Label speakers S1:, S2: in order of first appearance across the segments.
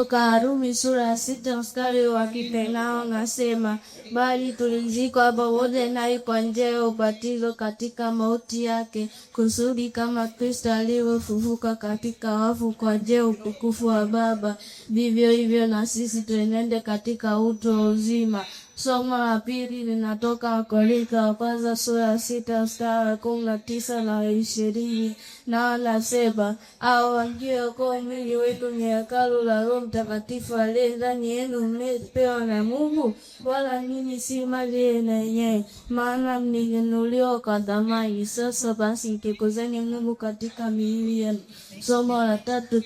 S1: Warumi sura ya 6 mstari wa 4 nao nasema, bali tulizikwa pamoja naye kwa njia ya ubatizo katika mauti yake, kusudi kama Kristo alivyofufuka katika wafu kwa njia ya utukufu wa Baba, vivyo hivyo na sisi tuenende katika utu wa uzima. Somo la pili linatoka Wakorintho wa kwanza sura ya 6 mstari wa 19 na 20, na anasema, au wajue kuwa mwili wetu ni hekalu la Roho Mtakatifu aliye ndani yenu, mmepewa na Mungu, wala ninyi si mali yenu wenyewe, maana mlinunuliwa kwa thamani. Sasa basi mtukuzeni Mungu katika miili yenu. Somo la tatu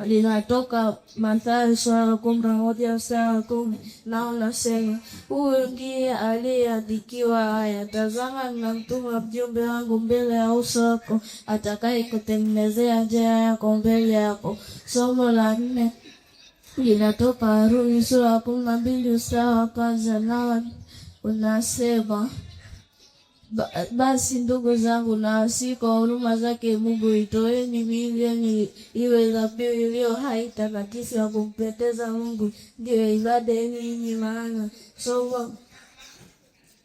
S1: linatoka Mathayo sura ya 11 mstari wa 10, nao nasema, huyu ndiye aliyeandikiwa haya, tazama ninamtuma mjumbe wangu mbele ya uso wako, atakaye kutengenezea njia yako mbele yako. Somo la 4 linatoka Warumi sura ya 12 mstari wa 1, nao unasema, basi ndugu zangu, na si kwa huruma zake Mungu, itoeni miili yenu iwe dhabihu iliyo hai, takatifu, ya kumpendeza Mungu, ndio ibada yenu yenye maana. Somo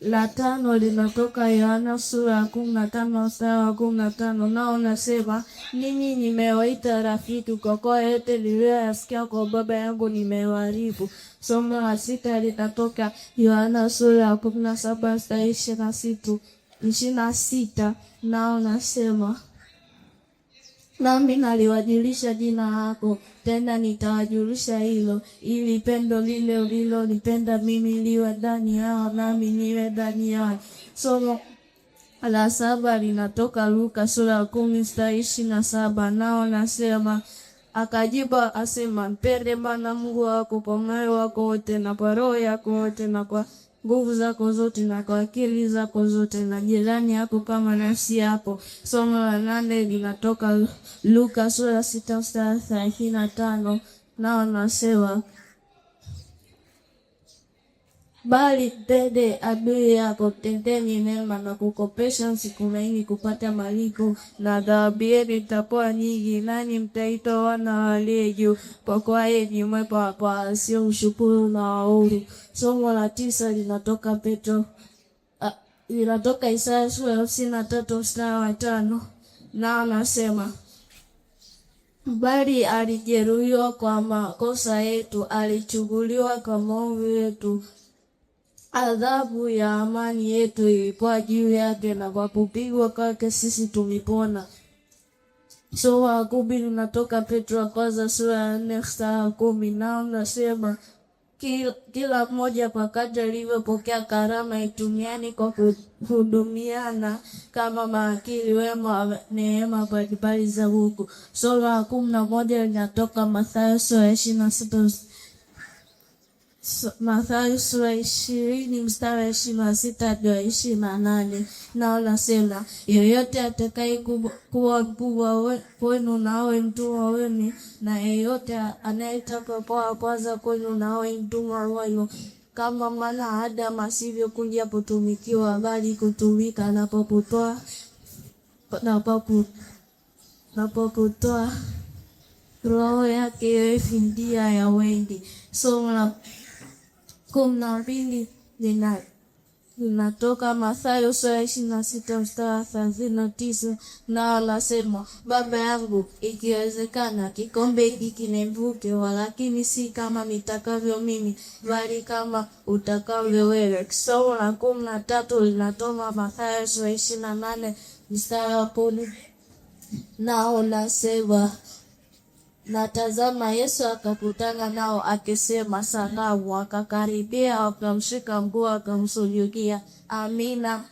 S1: la 5 linatoka Yohana sura ya 15 mstari wa 15, nao nasema, ninyi nimewaita rafiki, kwa kuwa yote niliyoyasikia kwa Baba yangu nimewaarifu. Somo la 6 linatoka Yohana sura ya 17 mstari 26, nao nasema, nami naliwajulisha jina lako, tena nitawajulisha hilo, ili pendo lile ulilonipenda mimi liwe ndani yao, nami niwe ndani yao. Somo la 7 linatoka Luka sura ya 10 mstari 27, nao nasema, akajibu asema, mpende Bwana Mungu wako kwa moyo wako wote na kwa roho yako wote na kwa nguvu zako zote na kwa akili zako zote, na jirani yako kama nafsi yako. Somo la 8 linatoka Luka sura ya 6 mstari 35, nao nasema, bali mpende adui yako, tendeni mema na kukopesha, msitumaini kupata malipo, na thawabu yenu itakuwa nyingi, nanyi mtaitwa wana wa aliye juu, kwa kuwa yeye ni mwema kwa wasiomshukuru na waovu. Somo la 9 linatoka Isaya sura ya 53 mstari wa 5, nao nasema, bali alijeruhiwa kwa makosa yetu, alichubuliwa kwa maovu yetu, adhabu ya amani yetu ilikuwa juu yake, na kwa kupigwa kwake sisi tumepona. Somo la 10 linatoka Petro wa kwanza sura ya 4 mstari wa 10, nao nasema, kila mmoja kwa kadri alivyopokea karama itumiani kwa kuhudumiana kama mawakili wema wa neema mbalimbali za Mungu. Somo la 11 linatoka Mathayo sura ya 26, Mathayo sura 20 mstari wa 26 hadi 28, nao nasema, yeyote atakaye kuwa mkubwa kwenu na awe mtumwa wenu, na yeyote anayetaka kuwa kwanza kwenu na awe mtumwa wenu. Kama maana Adamu asivyokuja kutumikiwa, bali kutumika, anapokutoa roho yake iwe fidia ya wengi. Somo la 12 linatoka Mathayo sura ya 26 mstari wa 39, nao anasema, Baba yangu, ikiwezekana kikombe hiki kinivuke, walakini si kama nitakavyo mimi, bali kama utakavyo wewe. Somo la 13 linatoka Mathayo sura ya 28 mstari wa 10, nao nasema, na tazama, Yesu akakutana nao akisema salamu, akakaribia, akamshika mguu, akamsujudia. Amina.